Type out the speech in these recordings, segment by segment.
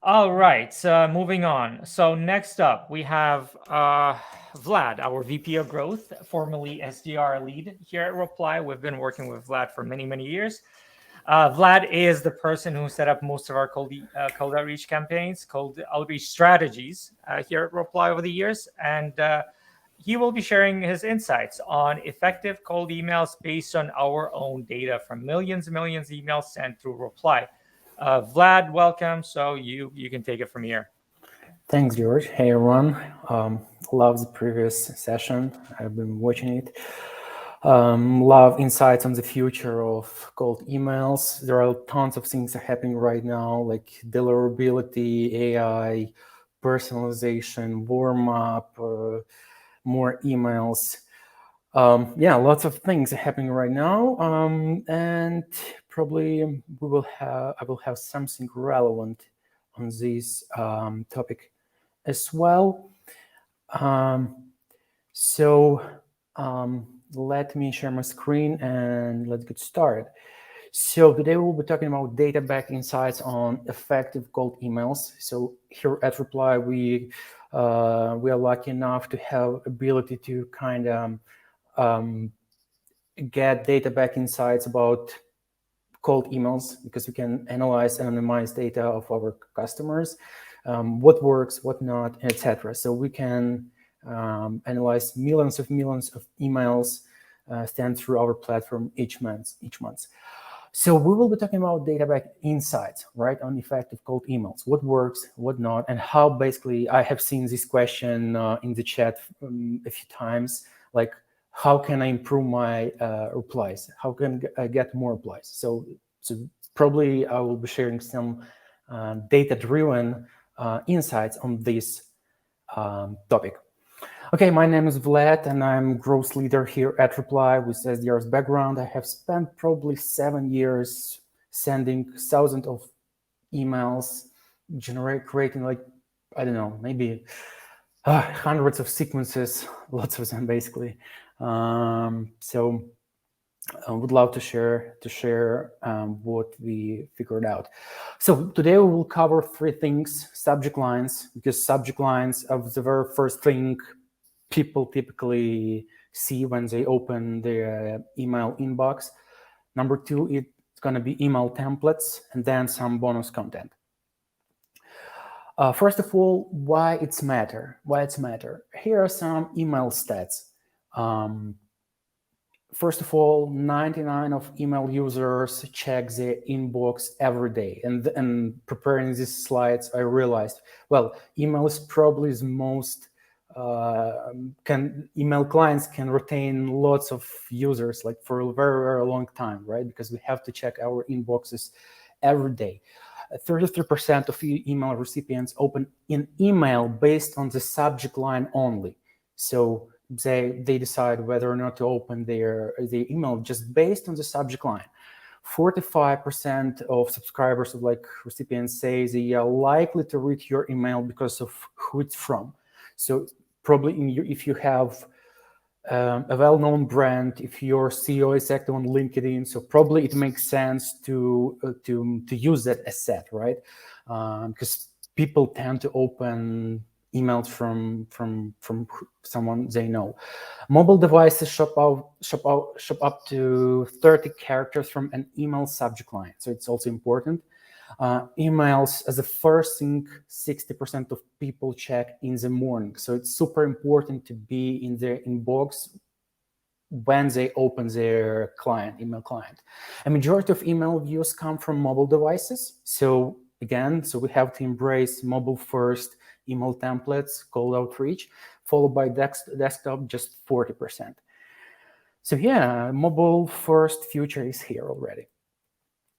All right, so moving on. So next up, we have Vlad, our VP of Growth, formerly SDR lead here at Reply. We've been working with Vlad for many, many years. Vlad is the person who set up most of our cold outreach campaigns, cold outreach strategies here at Reply over the years. And he will be sharing his insights on effective cold emails based on our own data from millions and millions of emails sent through Reply. Vlad, welcome. So you can take it from here. Thanks, George. Hey, everyone. Love the previous session. I've been watching it. Love insights on the future of cold emails. There are tons of things happening right now, like deliverability, AI, personalization, warm up, more emails. Lots of things are happening right now, and probably I will have something relevant on this topic as well. Let me share my screen and let's get started. So today we'll be talking about data-backed insights on effective cold emails. So here at Reply, we are lucky enough to have ability to kind of get data-backed insights about cold emails, because we can analyze and anonymize data of our customers, what works, what not, etc. So we can analyze millions of emails sent through our platform each month. So we will be talking about data-backed insights, right, on effective cold emails, what works, what not, and how basically I have seen this question in the chat a few times, like, how can I improve my replies? How can I get more replies? So probably I will be sharing some data-driven insights on this topic. Okay, my name is Vlad, and I'm growth leader here at Reply with SDR's background. I have spent probably 7 years sending thousands of emails, creating like, I don't know, maybe hundreds of sequences, lots of them basically. So I would love to share what we figured out. So today we will cover 3 things: subject lines, because subject lines are the very first thing people typically see when they open their email inbox. Number 2, it's going to be email templates, and then some bonus content. First of all, why it's matter? Here are some email stats. First of all, 99% of email users check their inbox every day. And preparing these slides, I realized, well, email is probably the most email clients can retain lots of users like for a very, very long time, right? Because we have to check our inboxes every day. 33% of email recipients open an email based on the subject line only. So they decide whether or not to open their email just based on the subject line. 45% of subscribers of recipients say they are likely to read your email because of who it's from. So probably if you have a well-known brand, if your CEO is active on LinkedIn, so probably it makes sense to use that asset, right? Because people tend to open emails from someone they know. Mobile devices shop up to 30 characters from an email subject line, so it's also important. Emails as the first thing 60% of people check in the morning, so it's super important to be in their inbox when they open their email client. A majority of email views come from mobile devices, so again, we have to embrace mobile first email templates, cold outreach, followed by desktop, just 40%. So yeah, mobile first future is here already.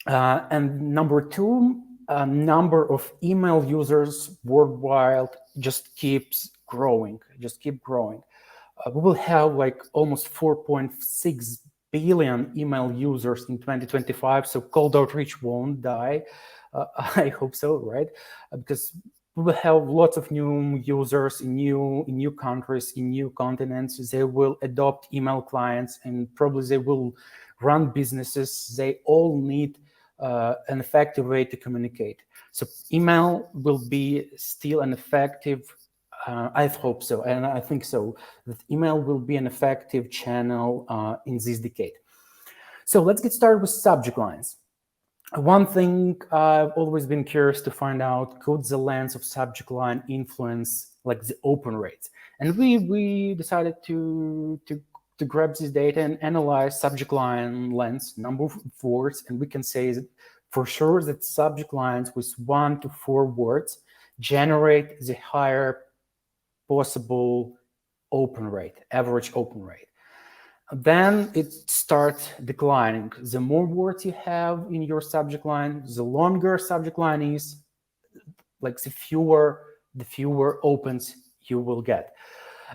And number 2, number of email users worldwide just keeps growing. We will have almost 4.6 billion email users in 2025. So cold outreach won't die. I hope so, right? Because we will have lots of new users in new countries, in new continents. They will adopt email clients, and probably they will run businesses. They all need an effective way to communicate. So email will be still an effective, I hope so, and I think so, that email will be an effective channel in this decade. So let's get started with subject lines. One thing I've always been curious to find out, could the length of subject line influence like the open rates? And we decided to grab this data and analyze subject line length, number of words, and we can say that for sure that subject lines with 1 to 4 words generate the higher possible open rate, average open rate. Then it starts declining. The more words you have in your subject line, the longer subject line is, like the fewer opens you will get.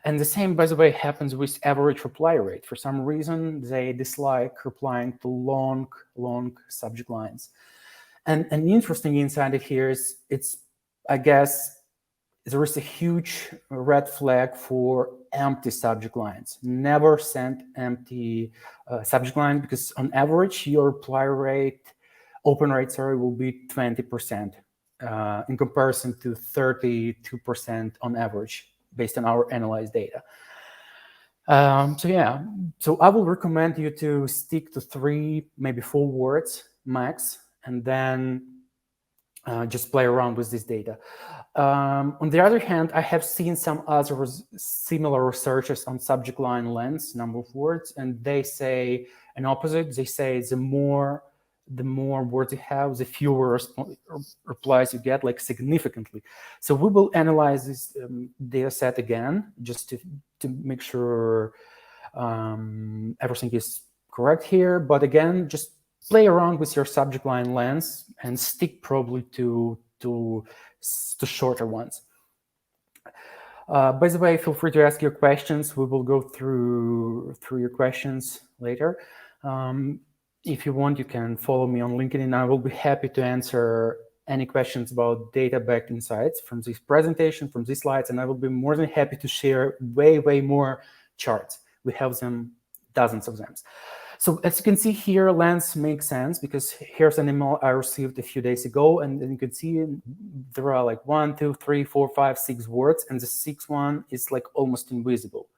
And the same, by the way, happens with average reply rate. For some reason, they dislike replying to long subject lines. And an interesting insight here is, I guess, there is a huge red flag for empty subject lines. Never send empty subject line, because on average, your reply rate, open rate, sorry, will be 20% in comparison to 32% on average, based on our analyzed data. So I will recommend you to stick to 3, maybe 4 words max, and then just play around with this data. On the other hand, I have seen some other similar researches on subject line length, number of words, and they say an opposite. They say the more words you have, the fewer replies you get, like significantly. So we will analyze this data set again, just to make sure everything is correct here. But again, just play around with your subject line length and stick probably to shorter ones. By the way, feel free to ask your questions. We will go through your questions later. If you want, you can follow me on LinkedIn. I will be happy to answer any questions about data-backed insights from this presentation, from these slides, and I will be more than happy to share way more charts. We have them, dozens of them. So as you can see here, length makes sense, because here's an email I received a few days ago, and then you can see there are like 1, 2, 3, 4, 5, 6 words, and the 6th one is like almost invisible.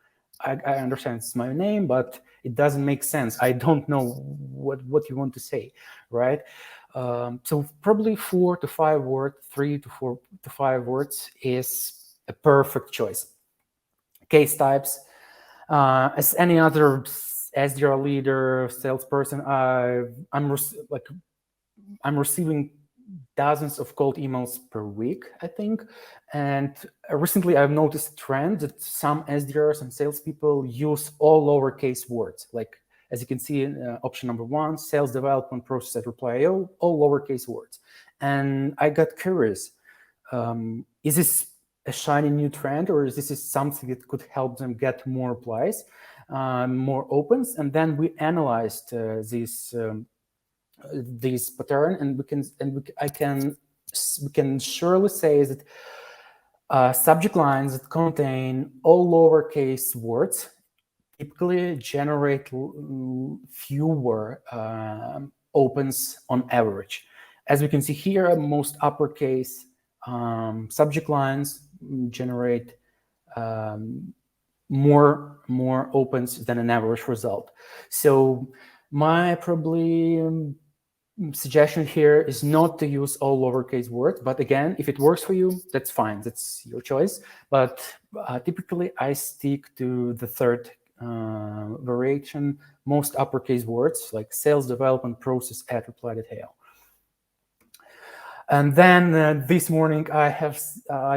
I understand it's my name, but it doesn't make sense. I don't know what you want to say, right? So probably 4 to 5 words, 3 to 4 to 5 words is a perfect choice. Case types, as any other SDR leader, salesperson, I'm receiving dozens of cold emails per week, I think. And recently I've noticed a trend that some SDRs and salespeople use all lowercase words. Like, as you can see in option number 1, sales development process at Reply.io, all lowercase words. And I got curious, is this a shiny new trend, or is this something that could help them get more replies, more opens? And then we analyzed this pattern, and we can surely say that subject lines that contain all lowercase words typically generate fewer opens on average. As we can see here, most uppercase subject lines generate more opens than an average result. So my probably suggestion here is not to use all lowercase words, but again, if it works for you, that's fine, that's your choice. But typically I stick to the third variation, most uppercase words, like sales development process at Reply.io. And then this morning I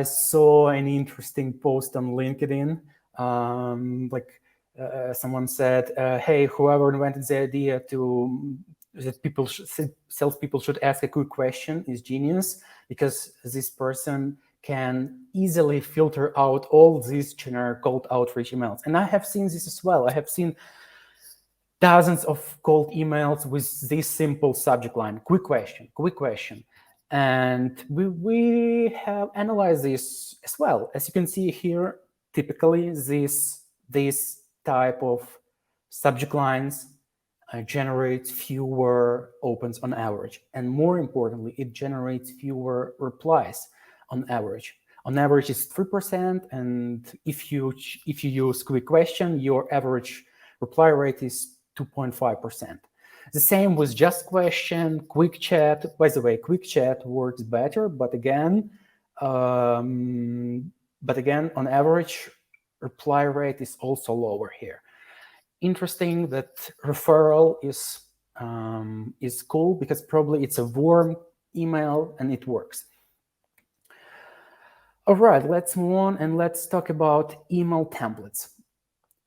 saw an interesting post on LinkedIn. Someone said, hey, whoever invented the idea that salespeople should ask a quick question is genius, because this person can easily filter out all these generic cold outreach emails. And I have seen this as well. I have seen dozens of cold emails with this simple subject line, quick question, quick question. And we have analyzed this as well. As you can see here, typically this type of subject lines generates fewer opens on average. And more importantly, it generates fewer replies on average. On average, it's 3%, and if you use quick question, your average reply rate is 2.5%. The same with just question, quick chat. By the way, quick chat works better, but again, on average, reply rate is also lower here. Interesting that referral is cool because probably it's a warm email and it works. All right, let's move on and let's talk about email templates.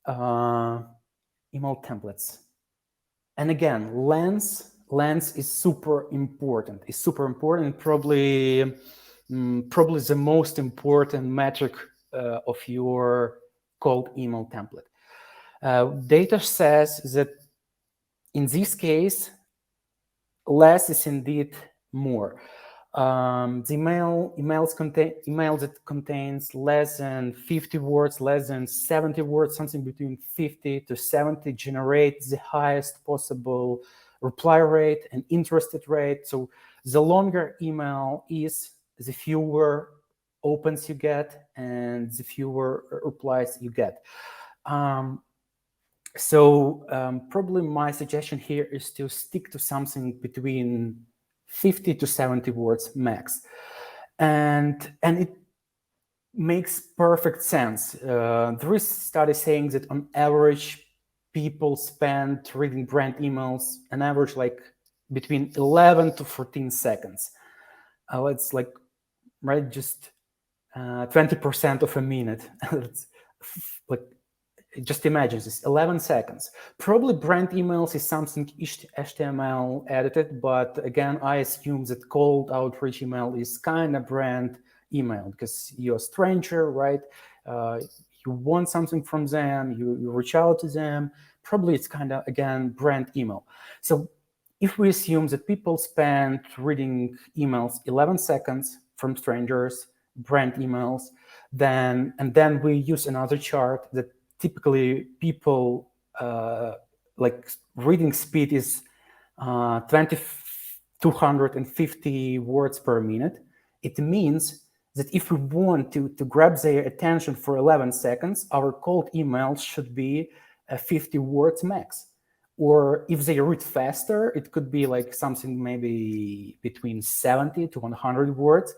Email templates. And again, length is super important. It's super important, probably the most important metric of your cold email template. Data says that in this case, less is indeed more. The email that contains less than 50 words, less than 70 words, something between 50 to 70 generates the highest possible reply rate and interested rate. So the longer email is, the fewer opens you get and the fewer replies you get. Probably my suggestion here is to stick to something between 50 to 70 words max. And it makes perfect sense. There is a study saying that on average, people spend reading brand emails an average like between 11 to 14 seconds. It's like, right, just 20% of a minute. Like, just imagine this, 11 seconds. Probably brand emails is something HTML edited, but again, I assume that cold outreach email is kind of brand email because you're a stranger, right? You want something from them, you reach out to them. Probably it's kind of, again, brand email. So if we assume that people spend reading emails 11 seconds from strangers, brand emails, then we use another chart that typically people like reading speed is 250 words per minute. It means that if we want to grab their attention for 11 seconds, our cold email should be 50 words max. Or if they read faster, it could be like something maybe between 70 to 100 words.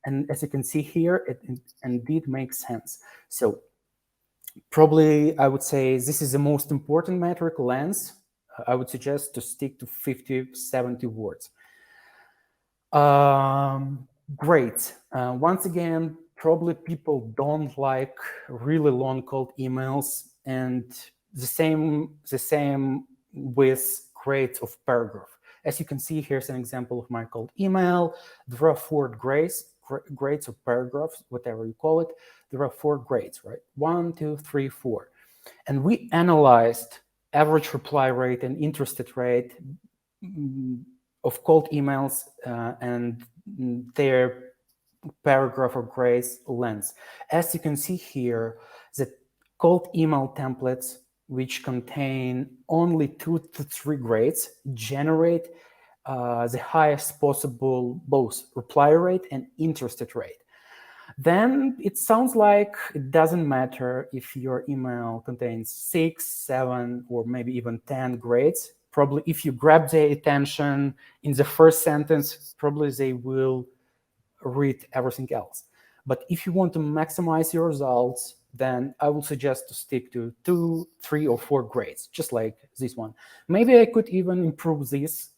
And as you can see here, it indeed makes sense. So probably I would say this is the most important metric, length. I would suggest to stick to 50, 70 words. Great. Once again, probably people don't like really long cold emails, and the same with grades of paragraph. As you can see, here's an example of my cold email. There are 4 grades of paragraphs, whatever you call it. There are 4 grades, right? 1, 2, 3, 4. And we analyzed average reply rate and interested rate of cold emails and their paragraph or grades length. As you can see here, the cold email templates, which contain only 2 to 3 grades, generate the highest possible both reply rate and interested rate. Then it sounds like it doesn't matter if your email contains 6, 7, or maybe even 10 grades. Probably if you grab their attention in the first sentence, probably they will read everything else. But if you want to maximize your results, then I would suggest to stick to 2, 3, or 4 grades, just like this one. Maybe I could even improve this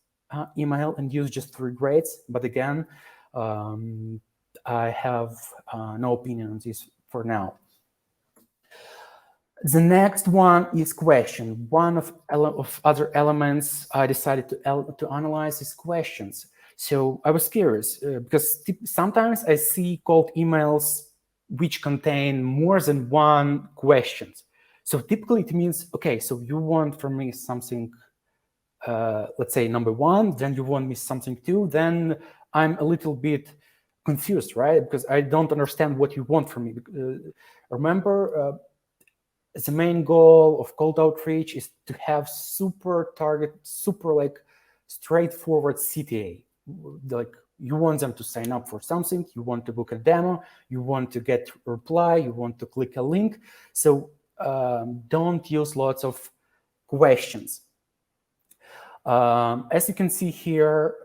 email and use just 3 grades. But again, I have no opinion on this for now. The next one is question. One of other elements I decided to analyze is questions. So I was curious because sometimes I see cold emails which contain more than 1 question. So typically it means, okay, so you want from me something, let's say number 1, then you want me something 2, then I'm a little bit confused, right? Because I don't understand what you want from me. Remember, the main goal of cold outreach is to have super like straightforward CTA. Like you want them to sign up for something, you want to book a demo, you want to get a reply, you want to click a link. So don't use lots of questions. As you can see here,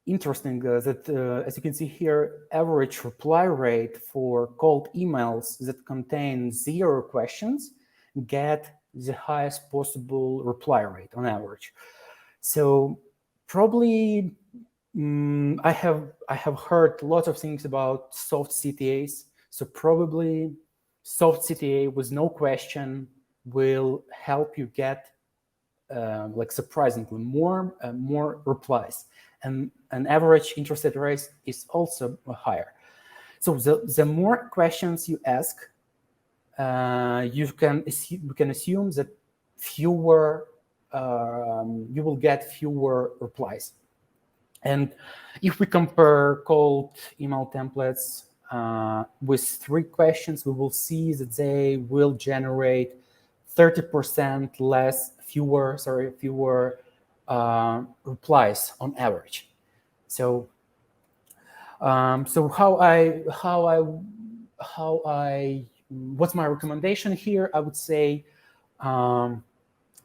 interesting that as you can see here, average reply rate for cold emails that contain 0 questions get the highest possible reply rate on average. So probably I have heard lots of things about soft CTAs. So probably soft CTA with no question will help you get like surprisingly more replies, and an average interest rate is also higher. So the more questions you ask, you can assume that fewer you will get fewer replies. And if we compare cold email templates with 3 questions, we will see that they will generate 30% fewer replies on average. So what's my recommendation here? I would say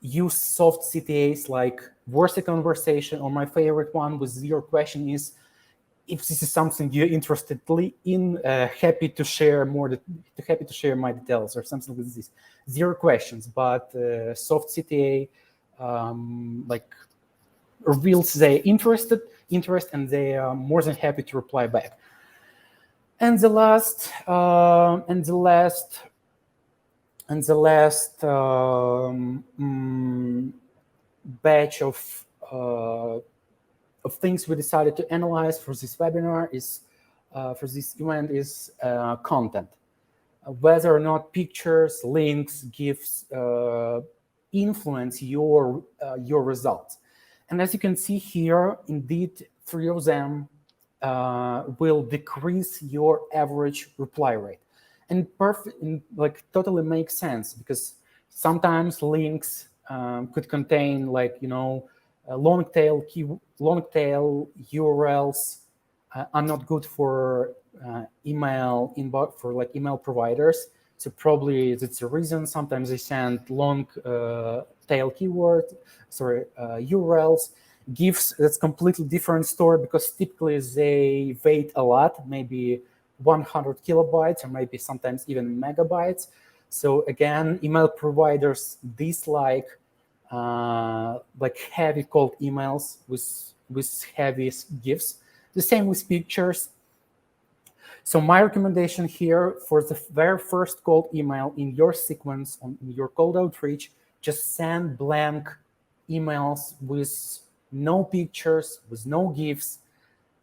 use soft CTAs like worst conversation, or my favorite one with 0 question is, if this is something you're interested in, happy to share my details, or something like this. 0 questions, but soft CTA like reveals their interest, and they are more than happy to reply back. And the last batch of things we decided to analyze for this webinar is for this event is content, whether or not pictures, links, GIFs influence your results. And as you can see here, indeed, 3 of them will decrease your average reply rate. And like totally makes sense, because sometimes links could contain, like, long tail URLs are not good for email providers. So probably that's the reason sometimes they send long tail URLs. GIFs, that's completely different story, because typically they weight a lot, maybe 100 kilobytes, or maybe sometimes even megabytes. So again, email providers dislike like heavy cold emails with heavy GIFs. The same with pictures. So my recommendation here for the very first cold email in your sequence in your cold outreach, just send blank emails with no pictures, with no GIFs.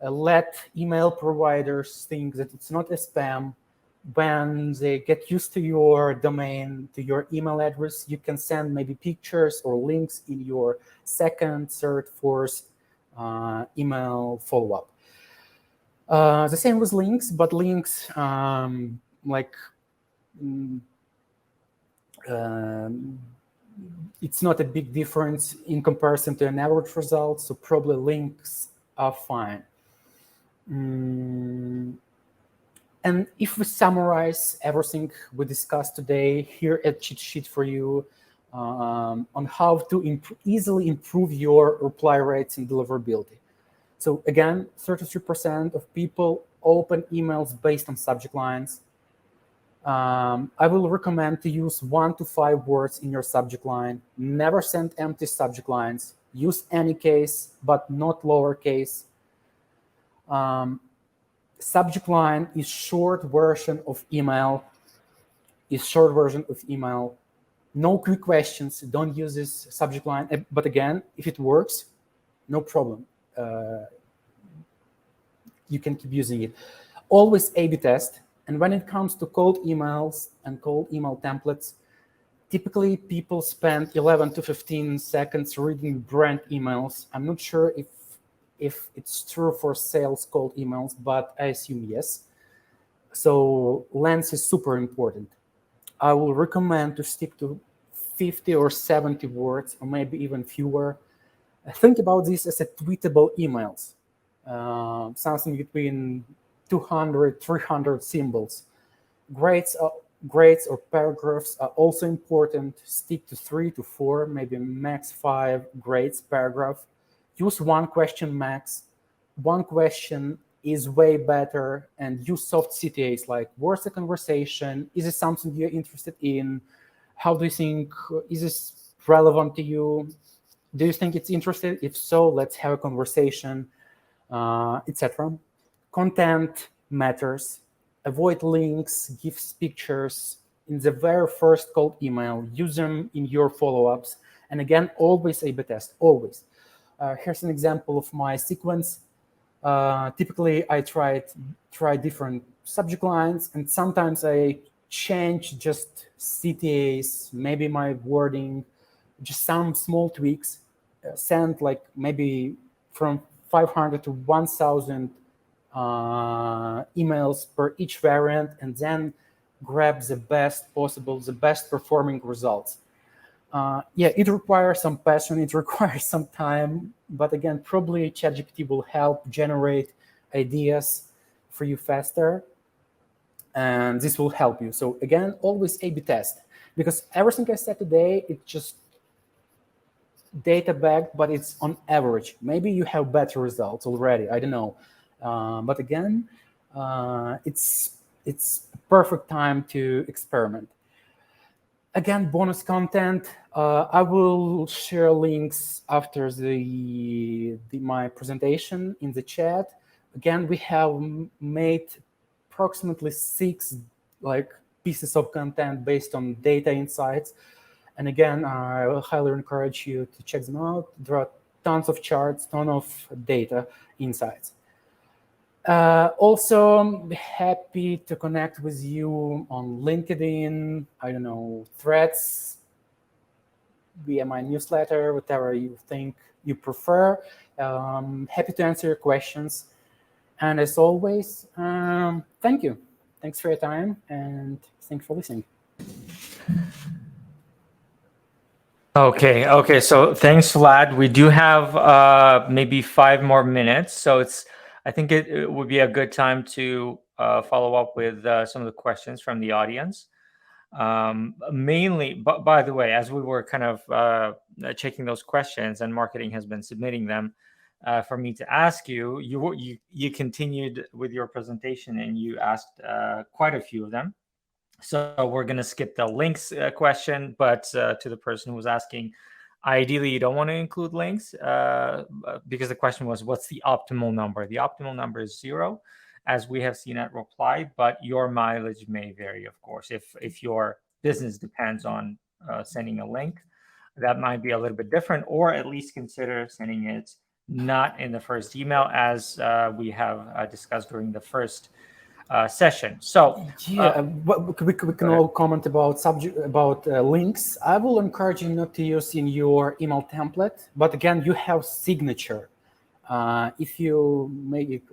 Let email providers think that it's not a spam. When they get used to your domain, to your email address, you can send maybe pictures or links in your second, third, fourth email follow-up. The same with links, but links it's not a big difference in comparison to an average result, so probably links are fine. And if we summarize everything we discussed today, here a cheat sheet for you on how to easily improve your reply rates and deliverability. So again, 33% of people open emails based on subject lines. I will recommend to use 1 to 5 words in your subject line. Never send empty subject lines. Use any case, but not lowercase. Subject line is short version of email. No quick questions. Don't use this subject line. But again, if it works, no problem. You can keep using it. Always A/B test. And when it comes to cold emails and cold email templates, typically people spend 11 to 15 seconds reading brand emails. I'm not sure if it's true for sales cold emails, but I assume yes. So length is super important. I will recommend to stick to 50 or 70 words, or maybe even fewer. Think about this as a tweetable emails, something between 200, 300 symbols. Grades or paragraphs are also important. Stick to 3 to 4, maybe max 5 grades paragraph. Use one question max. One question is way better, and use soft CTAs like what's the conversation? Is it something you're interested in? How do you think? Is this relevant to you? Do you think it's interesting? If so, let's have a conversation, etc. Content matters. Avoid links, give pictures in the very first cold email. Use them in your follow-ups. And again, always A/B test, always. Here's an example of my sequence. Typically, I try different subject lines, and sometimes I change just CTAs, maybe my wording, just some small tweaks. Send like maybe from 500 to 1,000 emails per each variant, and then grab the best possible, the best performing results. Yeah, it requires some passion, it requires some time, but again, probably ChatGPT will help generate ideas for you faster, and this will help you. So again, always A/B test, because everything I said today, it's just data backed, but it's on average. Maybe you have better results already, I don't know. But again, it's perfect time to experiment. Again, bonus content. I will share links after my presentation in the chat. Again, we have made approximately 6 pieces of content based on data insights. And again, I will highly encourage you to check them out. There are tons of charts, tons of data insights. Also, I'm happy to connect with you on LinkedIn, I don't know, Threads, via my newsletter, whatever you think you prefer. Happy to answer your questions. And as always, thank you. Thanks for your time, and thanks for listening. Okay. So thanks, Vlad. We do have maybe 5 more minutes. So I think it would be a good time to follow up with some of the questions from the audience. Mainly, but by the way, as we were kind of checking those questions, and marketing has been submitting them for me to ask you, you continued with your presentation, and you asked quite a few of them. So we're going to skip the links question, but to the person who was asking, ideally you don't want to include links because the question was, what's the optimal number? The optimal number is 0, as we have seen at Reply, but your mileage may vary, of course. If your business depends on sending a link, that might be a little bit different, or at least consider sending it not in the first email, as we have discussed during the first session. So yeah, we can all comment about links. I will encourage you not to use in your email template, but again, you have signature. If you make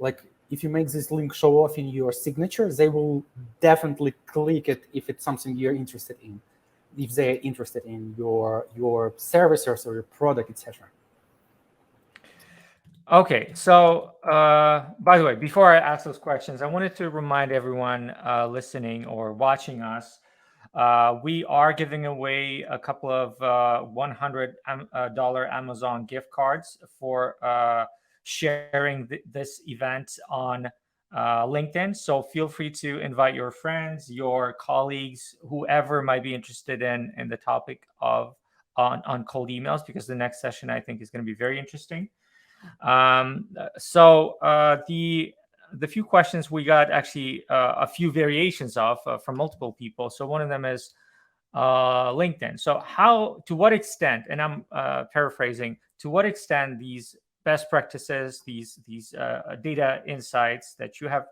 this link show off in your signature, they will definitely click it if it's something you're interested in, if they're interested in your services or your product, etc. Okay, so by the way, before I ask those questions, I wanted to remind everyone listening or watching us, we are giving away a couple of $100 Amazon gift cards for sharing this event on LinkedIn. So feel free to invite your friends, your colleagues, whoever might be interested in the topic of on cold emails, because the next session I think is going to be very interesting. So the few questions we got, actually a few variations of from multiple people. So one of them is LinkedIn. So to what extent, and I'm paraphrasing, to what extent these best practices, these data insights that you have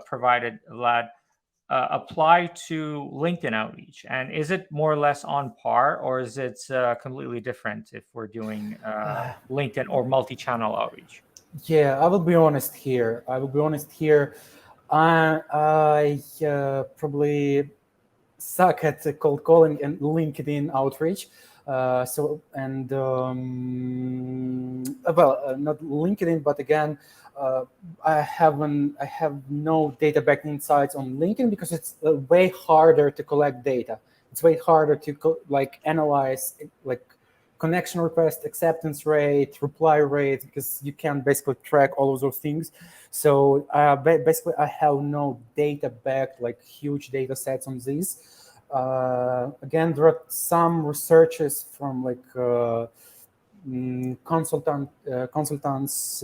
provided, Vlad, apply to LinkedIn outreach? And is it more or less on par, or is it completely different if we're doing LinkedIn or multi-channel outreach? Yeah, I will be honest here. I probably suck at cold calling and LinkedIn outreach. Not LinkedIn, but again, I have no data-backed insights on LinkedIn because it's way harder to collect data. It's way harder to analyze connection request, acceptance rate, reply rate, because you can basically track all of those things. So basically, I have no data-backed huge data sets on these. Again, there are some researchers from consultants,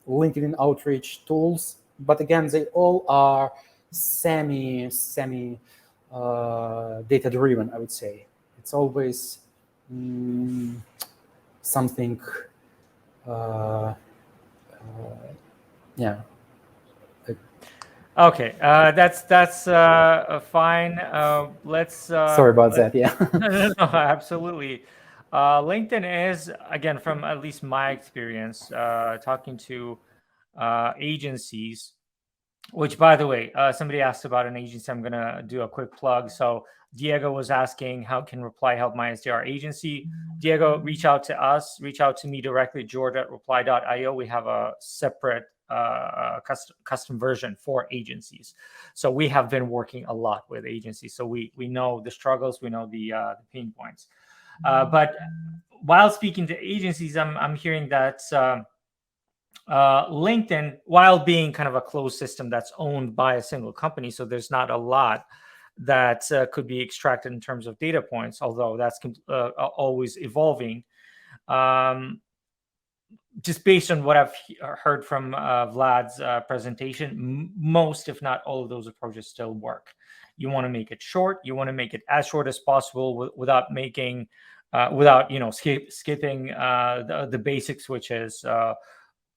LinkedIn outreach tools, but again, they all are semi data driven. I would say it's always something. Yeah. Okay, that's fine. Let's. Sorry about that. Yeah. No, absolutely. LinkedIn is, again, from at least my experience, talking to agencies. Which, by the way, somebody asked about an agency. I'm gonna do a quick plug. So Diego was asking, how can Reply help my SDR agency? Diego, reach out to us. Reach out to me directly, george@reply.io. We have a separate custom version for agencies. So we have been working a lot with agencies. So we know the struggles, we know the pain points. But while speaking to agencies, I'm hearing that LinkedIn, while being kind of a closed system that's owned by a single company, so there's not a lot that could be extracted in terms of data points, although that's always evolving. Just based on what I've heard from Vlad's presentation, most, if not all of those approaches still work. You want to make it short. You want to make it as short as possible without making, without skipping the basics, which is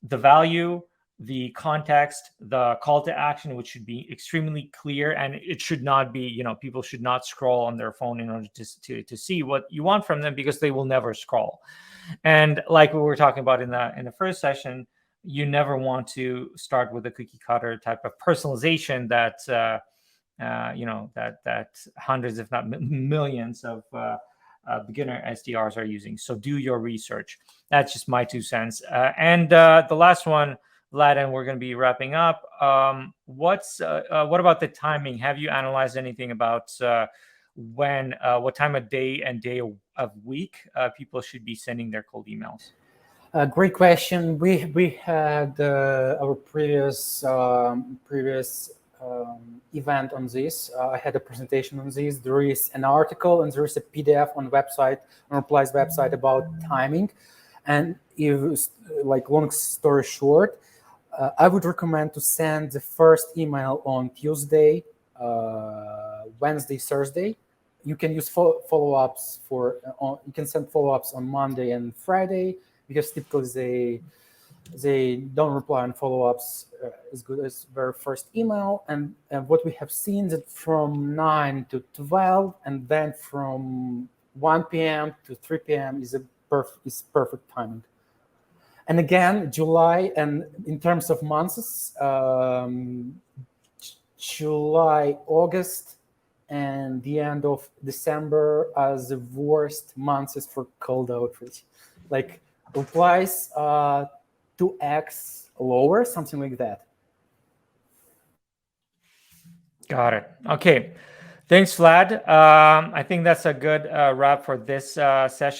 the value, the context, the call to action, which should be extremely clear, and it should not be, people should not scroll on their phone in order to see what you want from them, because they will never scroll. And like we were talking about in the first session, you never want to start with a cookie cutter type of personalization that that hundreds, if not millions of beginner SDRs are using. So do your research. That's just my 2 cents. And the last one, Vlad, and we're going to be wrapping up. What about the timing? Have you analyzed anything about what time of day and day of week people should be sending their cold emails? Great question. We had our previous event on this. I had a presentation on this. There is an article and there is a PDF on Reply's website about timing. And if, long story short, I would recommend to send the first email on Tuesday, Wednesday, Thursday. You can use follow-ups you can send follow-ups on Monday and Friday, because typically they don't reply on follow-ups as good as their first email. And what we have seen that from 9 to 12, and then from 1 p.m. to 3 p.m. is perfect timing. And again, July, and in terms of months, July, August, and the end of December as the worst months for cold outreach. Replies 2x lower, something like that. Got it. Okay. Thanks, Vlad. I think that's a good wrap for this session.